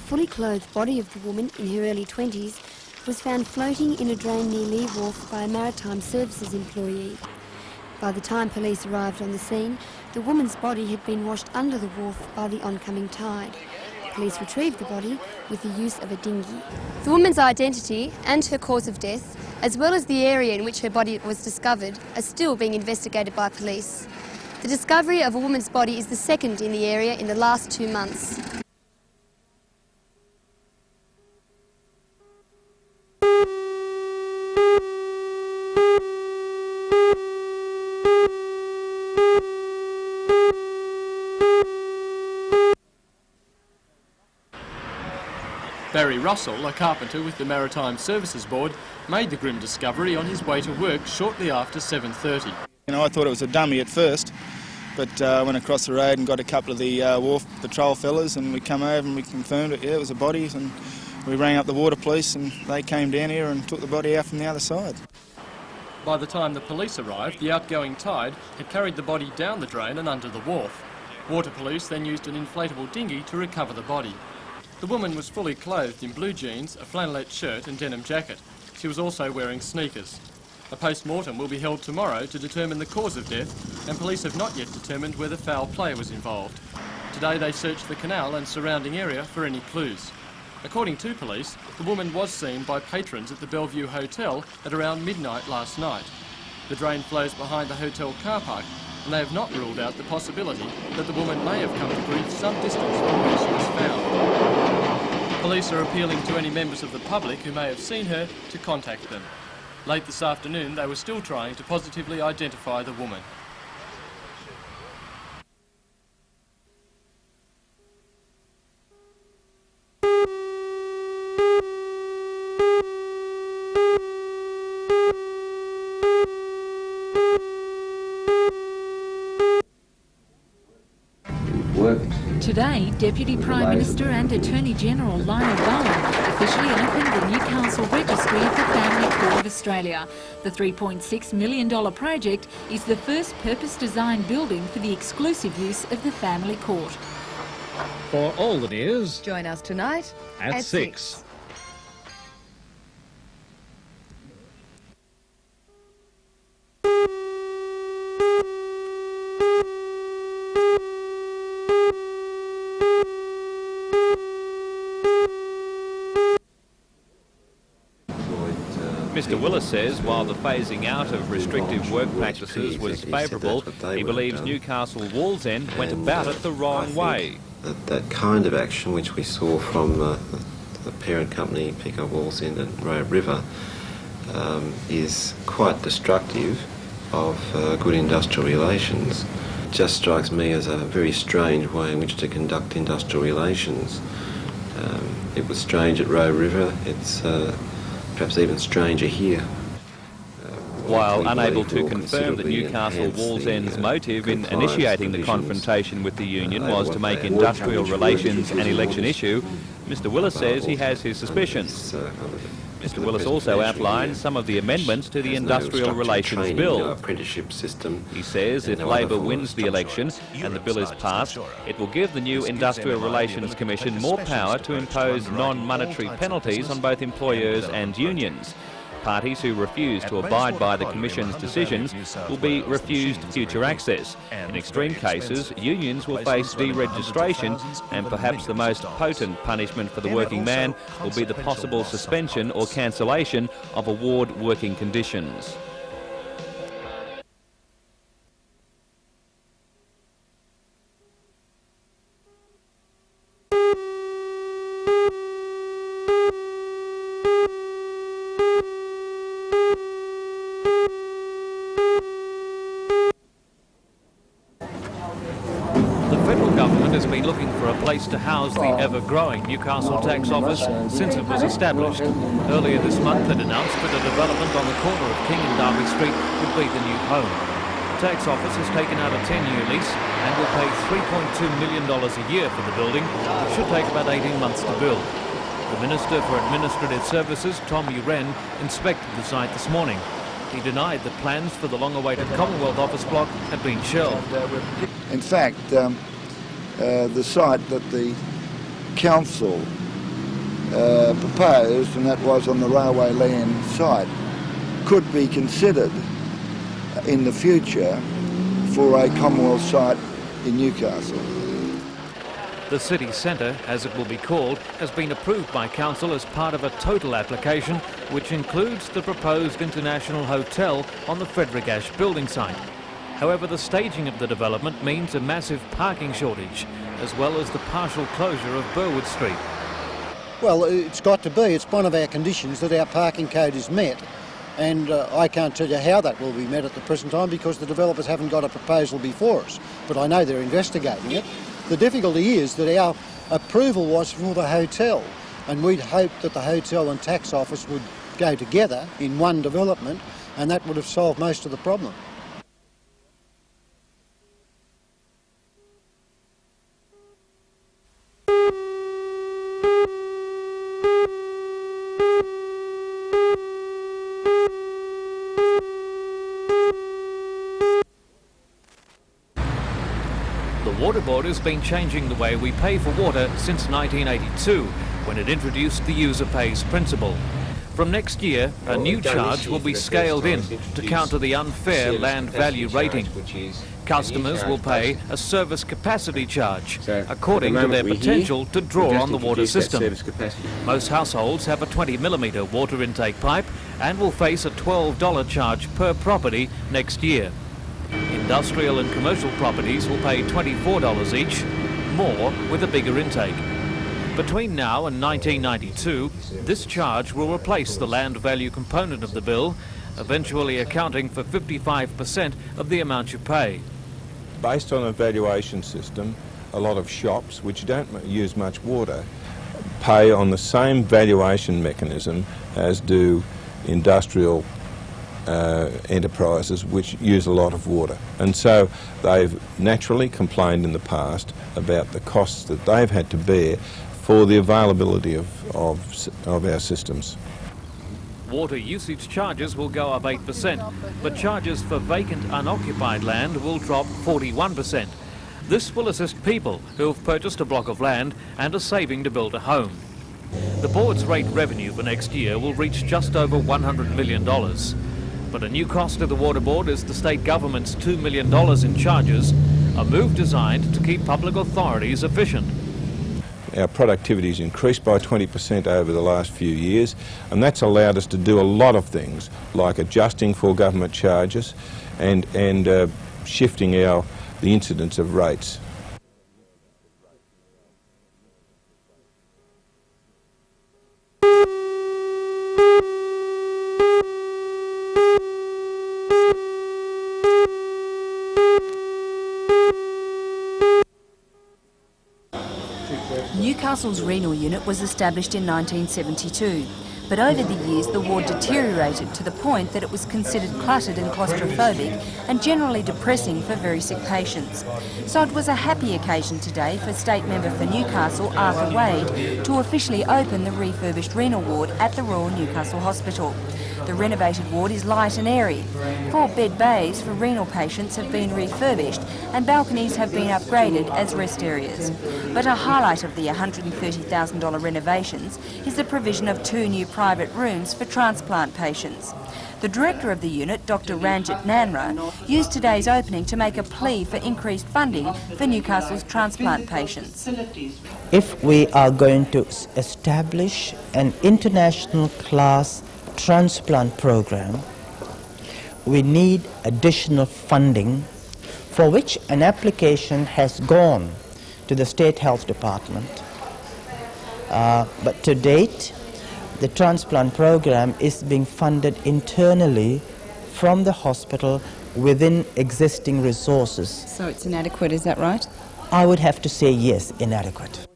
fully clothed body of the woman in her early 20s was found floating in a drain near Lee Wharf by a Maritime Services employee. By the time police arrived on the scene, the woman's body had been washed under the wharf by the oncoming tide. Police retrieved the body with the use of a dinghy. The woman's identity and her cause of death, as well as the area in which her body was discovered, are still being investigated by police. The discovery of a woman's body is the second in the area in the last 2 months. Barry Russell, a carpenter with the Maritime Services Board, made the grim discovery on his way to work shortly after 7:30. I thought it was a dummy at first, but I went across the road and got a couple of the wharf patrol fellas, and we come over and we confirmed it. Yeah, it was a body, and we rang up the water police and they came down here and took the body out from the other side. By the time the police arrived, the outgoing tide had carried the body down the drain and under the wharf. Water police then used an inflatable dinghy to recover the body. The woman was fully clothed in blue jeans, a flannelette shirt and denim jacket. She was also wearing sneakers. A post-mortem will be held tomorrow to determine the cause of death, and police have not yet determined whether foul play was involved. Today they searched the canal and surrounding area for any clues. According to police, the woman was seen by patrons at the Bellevue Hotel at around midnight last night. The drain flows behind the hotel car park, and they have not ruled out the possibility that the woman may have come to grief some distance from where she was found. Police are appealing to any members of the public who may have seen her to contact them. Late this afternoon, they were still trying to positively identify the woman. Today, Deputy Prime Minister and Attorney General Lionel Bowen officially opened the Newcastle Registry of the Family Court of Australia. The $3.6 million project is the first purpose-designed building for the exclusive use of the Family Court. For all the news, join us tonight at 6. Mr Willis says while the phasing out of restrictive work practices was favourable, he believes Newcastle Wallsend went about it the wrong way. That kind of action which we saw from the parent company, Pico Wallsend and Roe River, is quite destructive of good industrial relations. It just strikes me as a very strange way in which to conduct industrial relations. It was strange at Roe River. It's perhaps even stranger here. While unable to confirm that Newcastle Wallsend's motive in initiating the confrontation with the union was to make industrial relations an election issue, Mr Willis says he has his suspicions. Mr Willis also outlined some of the amendments to the Industrial Relations Bill. He says if Labor wins the election and the bill is passed, it will give the new Industrial Relations Commission more power to impose non-monetary penalties on both employers and unions. Parties who refuse to abide by the Commission's decisions will be refused future access. In extreme cases, unions will face deregistration, and perhaps the most potent punishment for the working man will be the possible suspension or cancellation of award working conditions. Has been looking for a place to house the ever-growing Newcastle Tax Office since it was established. Earlier this month it announced that a development on the corner of King and Derby Street would be the new home. The Tax Office has taken out a 10-year lease and will pay $3.2 million a year for the building, which should take about 18 months to build. The Minister for Administrative Services, Tom Uren, inspected the site this morning. He denied that plans for the long-awaited Commonwealth Office block had been shelved. In fact, the site that the council proposed, and that was on the railway land site, could be considered in the future for a Commonwealth site in Newcastle. The city centre, as it will be called, has been approved by Council as part of a total application which includes the proposed international hotel on the Frederick Ash building site. However, the staging of the development means a massive parking shortage, as well as the partial closure of Burwood Street. Well, it's got to be. It's one of our conditions that our parking code is met, and I can't tell you how that will be met at the present time because the developers haven't got a proposal before us, but I know they're investigating it. The difficulty is that our approval was for the hotel, and we'd hoped that the hotel and tax office would go together in one development, and that would have solved most of the problem. The Water Board has been changing the way we pay for water since 1982, when it introduced the user pays principle. From next year, a new charge will be scaled in to counter the unfair land value rating. Customers will pay a service capacity charge according to their potential to draw on the water system. Most households have a 20mm water intake pipe and will face a $12 charge per property next year. Industrial and commercial properties will pay $24 each, more with a bigger intake. Between now and 1992, this charge will replace the land value component of the bill, eventually accounting for 55% of the amount you pay. Based on a valuation system, a lot of shops, which don't use much water, pay on the same valuation mechanism as do industrial enterprises which use a lot of water. And so they've naturally complained in the past about the costs that they've had to bear for the availability of our systems. Water usage charges will go up 8%, but charges for vacant unoccupied land will drop 41%. This will assist people who have purchased a block of land and are saving to build a home. The board's rate revenue for next year will reach just over $100 million. But a new cost to the Water Board is the state government's $2 million in charges, a move designed to keep public authorities efficient. Our productivity has increased by 20% over the last few years, and that's allowed us to do a lot of things, like adjusting for government charges and shifting the incidence of rates. Newcastle's renal unit was established in 1972, but over the years the ward deteriorated to the point that it was considered cluttered and claustrophobic and generally depressing for very sick patients. So it was a happy occasion today for State Member for Newcastle, Arthur Wade, to officially open the refurbished renal ward at the Royal Newcastle Hospital. The renovated ward is light and airy. 4 bed bays for renal patients have been refurbished and balconies have been upgraded as rest areas. But a highlight of the $130,000 renovations is the provision of 2 new private rooms for transplant patients. The director of the unit, Dr. Ranjit Nanra, used today's opening to make a plea for increased funding for Newcastle's transplant patients. If we are going to establish an international class transplant program, we need additional funding, for which an application has gone to the State Health Department. But to date, the transplant program is being funded internally from the hospital within existing resources. So it's inadequate, is that right? I would have to say yes, inadequate.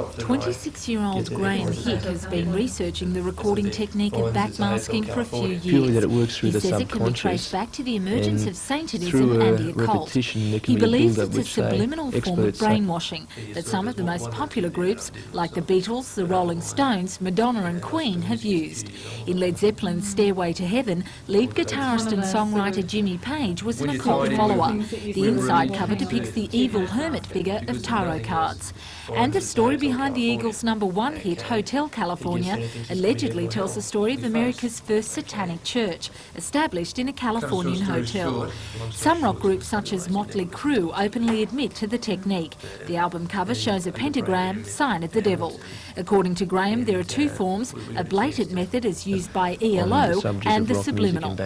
26-year-old Graham Hick has been researching the recording technique of backmasking for a few years. He says it can be traced back to the emergence of Satanism and the occult. He believes it's a subliminal form of brainwashing that some of the most popular groups, like the Beatles, the Rolling Stones, Madonna and Queen, have used. In Led Zeppelin's Stairway to Heaven, lead guitarist and songwriter Jimmy Page was an occult follower. The inside cover depicts the evil hermit figure of tarot cards. And the story behind the Eagles' #1 hit, Hotel California, allegedly tells the story of America's first satanic church, established in a Californian hotel. Some rock groups such as Motley Crue openly admit to the technique. The album cover shows a pentagram, sign of the devil. According to Graham, there are two forms. A blatant method is used by ELO and the subliminal.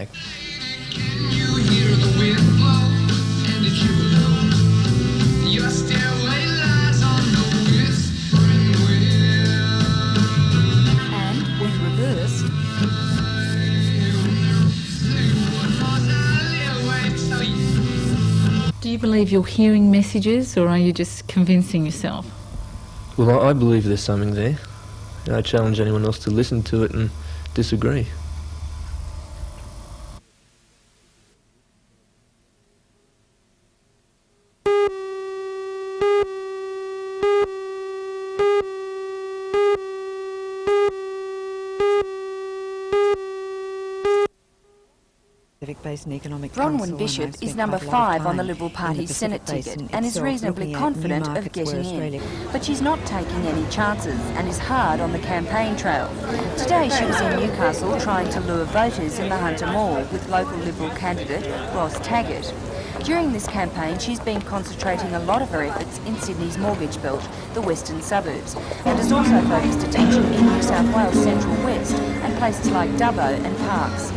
Do you believe you're hearing messages, or are you just convincing yourself? Well, I believe there's something there. I challenge anyone else to listen to it and disagree. Bronwyn Bishop is number 5 on the Liberal Party's Senate ticket and is reasonably confident of getting in. But she's not taking any chances and is hard on the campaign trail. Today she was in Newcastle trying to lure voters in the Hunter Mall with local Liberal candidate Ross Taggart. During this campaign, she's been concentrating a lot of her efforts in Sydney's mortgage belt, the western suburbs, and has also focused attention in New South Wales Central West and places like Dubbo and Parkes.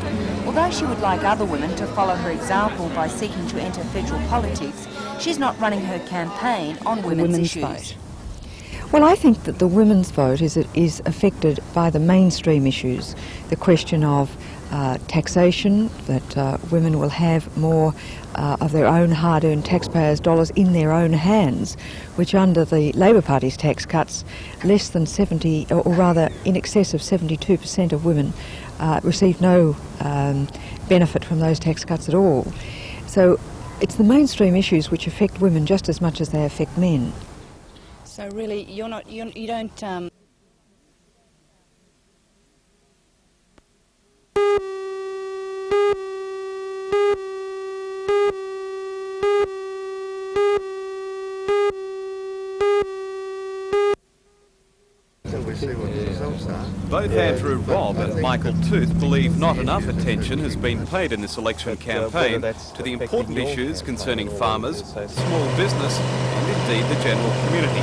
Although she would like other women to follow her example by seeking to enter federal politics, she's not running her campaign on women's issues. Vote. Well, I think that the women's vote is affected by the mainstream issues, the question of taxation, that women will have more of their own hard-earned taxpayers' dollars in their own hands, which under the Labor Party's tax cuts, less than 70, or rather in excess of 72% of women receive no benefit from those tax cuts at all. So it's the mainstream issues which affect women just as much as they affect men. So really, you don't. Both Andrew Robb and Michael Tooth believe not enough attention has been paid in this election campaign to the important issues concerning farmers, small business and indeed the general community.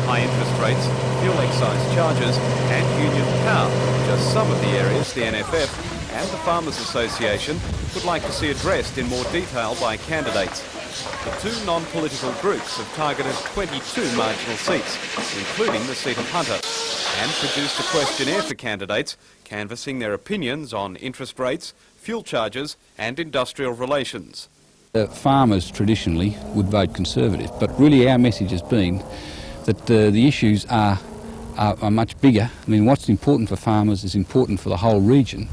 High interest rates, fuel excise charges and union power are just some of the areas the NFF and the Farmers Association would like to see addressed in more detail by candidates. The two non-political groups have targeted 22 marginal seats, including the seat of Hunter, and produced a questionnaire for candidates canvassing their opinions on interest rates, fuel charges and industrial relations. Farmers traditionally would vote Conservative, but really our message has been that the issues are much bigger. I mean, what's important for farmers is important for the whole region,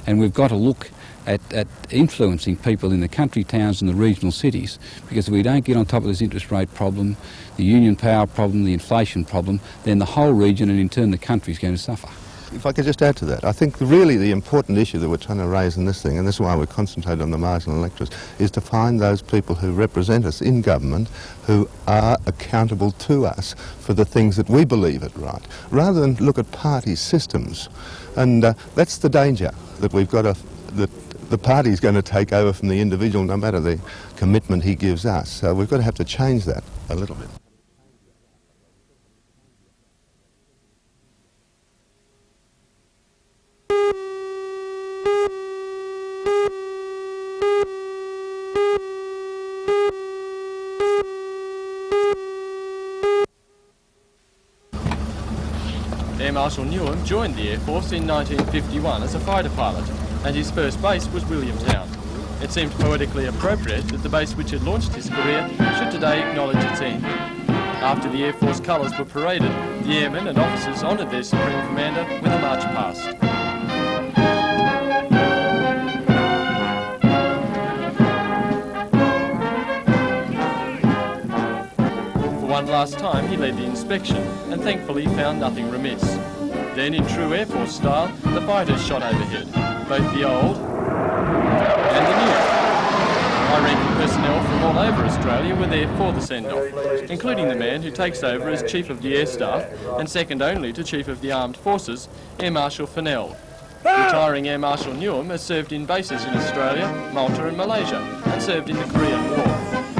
and we've got to look at influencing people in the country towns and the regional cities, because if we don't get on top of this interest rate problem, the union power problem, the inflation problem, then the whole region and in turn the country is going to suffer. If I could just add to that, I think really the important issue that we're trying to raise in this thing, and this is why we're concentrated on the marginal electors, is to find those people who represent us in government who are accountable to us for the things that we believe are right, rather than look at party systems. And that's the danger, that we've got that the party's going to take over from the individual no matter the commitment he gives us. So we've got to have to change that a little bit. Air Marshal Newham joined the Air Force in 1951 as a fighter pilot, and his first base was Williamtown. It seemed poetically appropriate that the base which had launched his career should today acknowledge its end. After the Air Force colours were paraded, the airmen and officers honoured their Supreme Commander with a march past. For one last time he led the inspection and thankfully found nothing remiss. Then in true Air Force style, the fighters shot overhead, both the old and the new. High-ranking personnel from all over Australia were there for the send-off, including the man who takes over as Chief of the Air Staff and second only to Chief of the Armed Forces, Air Marshal Fennell. Retiring Air Marshal Newham has served in bases in Australia, Malta and Malaysia, and served in the Korean War.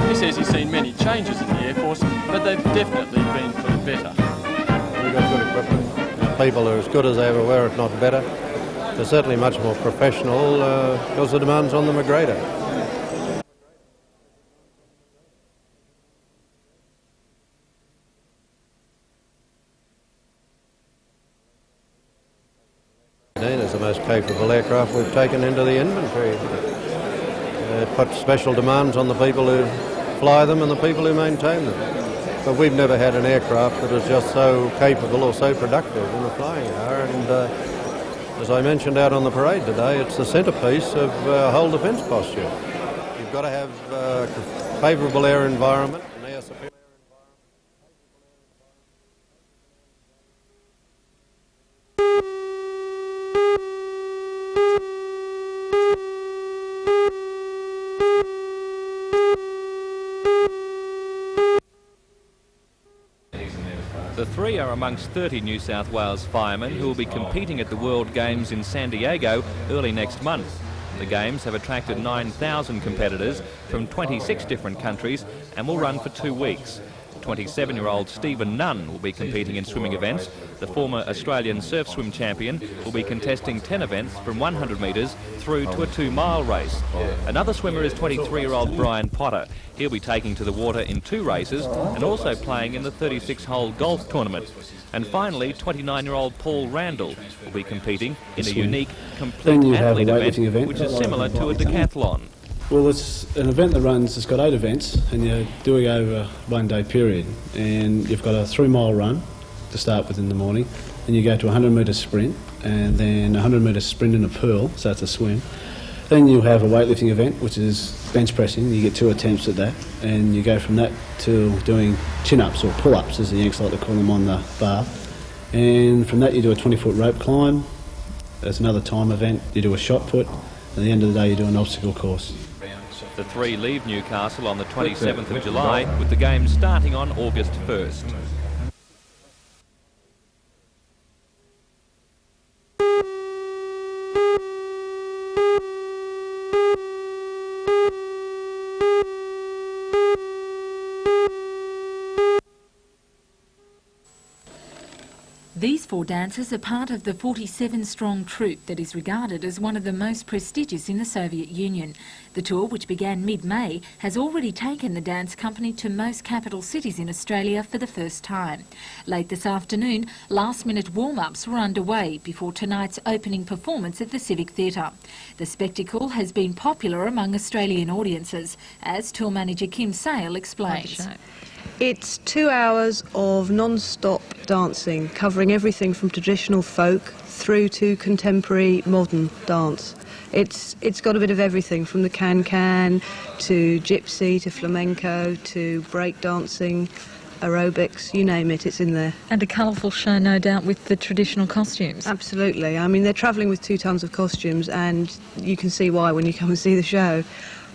He says he's seen many changes in the Air Force, but they've definitely been for the better. We've got good equipment. Our people are as good as they ever were, if not better. They're certainly much more professional because the demands on them are greater. It's the most capable aircraft we've taken into the inventory. It puts special demands on the people who fly them and the people who maintain them. But we've never had an aircraft that is just so capable or so productive in the flying hour. And as I mentioned out on the parade today, it's the centrepiece of whole defence posture. You've got to have a favourable air environment, an air superior. The three are amongst 30 New South Wales firemen who will be competing at the World Games in San Diego early next month. The Games have attracted 9,000 competitors from 26 different countries and will run for 2 weeks. 27-year-old Stephen Nunn will be competing in swimming events. The former Australian surf swim champion will be contesting 10 events from 100 metres through to a 2-mile race. Another swimmer is 23-year-old Brian Potter. He'll be taking to the water in 2 races and also playing in the 36-hole golf tournament. And finally, 29-year-old Paul Randall will be competing in a unique, complete athlete event, which is similar to a decathlon. Well, it's an event that runs, it's got 8 events, and you're doing over a 1-day period. And you've got a 3-mile run to start with in the morning, then you go to a 100-metre sprint, and then a 100-metre sprint in a pool, so it's a swim. Then you have a weightlifting event, which is bench pressing. You get 2 attempts at that, and you go from that to doing chin-ups or pull-ups, as the Yanks like to call them, on the bar. And from that you do a 20-foot rope climb. There's another time event. You do a shot put. At the end of the day, you do an obstacle course. The three leave Newcastle on the 27th of July, with the Games starting on August 1st. These 4 dancers are part of the 47-strong troupe that is regarded as one of the most prestigious in the Soviet Union. The tour, which began mid-May, has already taken the dance company to most capital cities in Australia for the first time. Late this afternoon, last-minute warm-ups were underway before tonight's opening performance at the Civic Theatre. The spectacle has been popular among Australian audiences, as tour manager Kim Sale explains. It's 2 hours of non-stop dancing, covering everything from traditional folk through to contemporary modern dance. It's got a bit of everything, from the can-can to gypsy to flamenco to break dancing, aerobics, you name it, it's in there. And a colourful show, no doubt, with the traditional costumes. Absolutely. I mean, they're travelling with 2 tons of costumes, and you can see why when you come and see the show.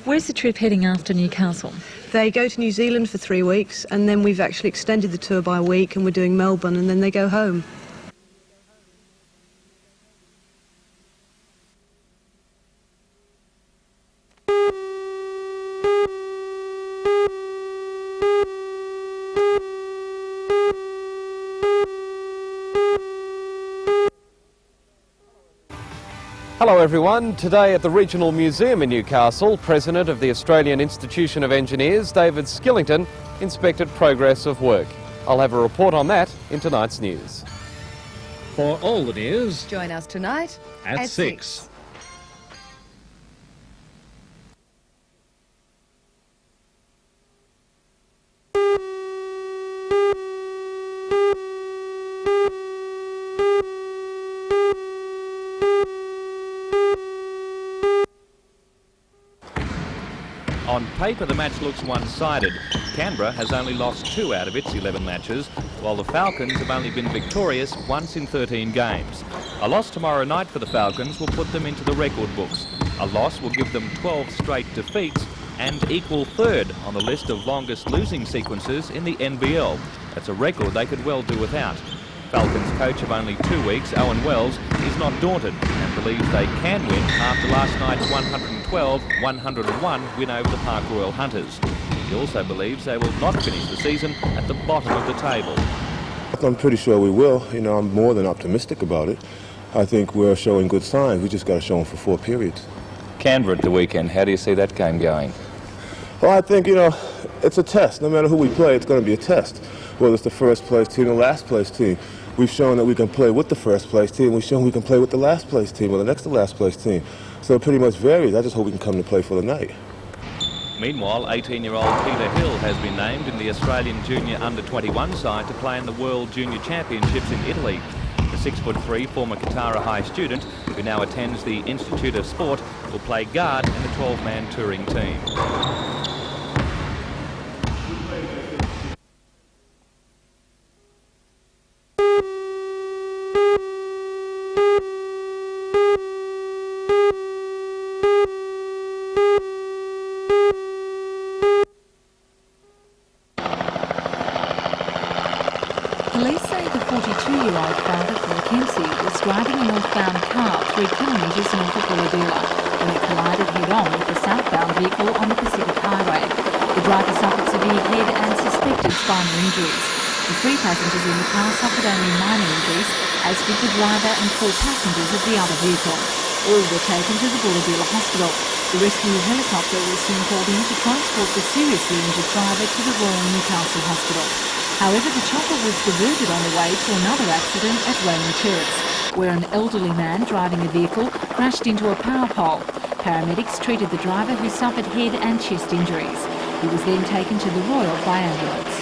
Where's the trip heading after Newcastle? They go to New Zealand for 3 weeks, and then we've actually extended the tour by a week, and we're doing Melbourne, and then they go home. Hello everyone. Today at the Regional Museum in Newcastle, President of the Australian Institution of Engineers, David Skillington, inspected progress of work. I'll have a report on that in tonight's news. For all the news, join us tonight at 6. On paper, the match looks one-sided. Canberra has only lost 2 out of its 11 matches, while the Falcons have only been victorious once in 13 games. A loss tomorrow night for the Falcons will put them into the record books. A loss will give them 12 straight defeats and equal third on the list of longest losing sequences in the NBL. That's a record they could well do without. Falcons coach of only 2 weeks, Owen Wells, is not daunted and believes they can win after last night's 112-101 win over the Park Royal Hunters. He also believes they will not finish the season at the bottom of the table. I'm pretty sure we will. You know, I'm more than optimistic about it. I think we're showing good signs. We just got to show them for 4 periods. Canberra at the weekend, how do you see that game going? Well, I think, you know, it's a test. No matter who we play, it's going to be a test. Whether it's the first place team or the last place team. We've shown that we can play with the first place team. We've shown we can play with the last place team or the next to last place team. So it pretty much varies. I just hope we can come to play for the night. Meanwhile, 18-year-old Peter Hill has been named in the Australian Junior Under-21 side to play in the World Junior Championships in Italy. The 6'3" former Katara High student, who now attends the Institute of Sport, will play guard in the 12-man touring team. Police say the 42-year-old father from Kempsey was driving a northbound car 3 kilometres north of Bulabula when it collided head-on with a southbound vehicle on the Pacific Highway. The driver suffered severe head and suspected spinal injuries. The 3 passengers in the car suffered only minor injuries, as did the driver and 4 passengers of the other vehicle. All were taken to the Bulabula Hospital. The rescue helicopter was soon called in to transport the seriously injured driver to the Royal Newcastle Hospital. However, the chopper was diverted on the way to another accident at Roman Terrace, where an elderly man driving a vehicle crashed into a power pole. Paramedics treated the driver, who suffered head and chest injuries. He was then taken to the Royal by ambulance.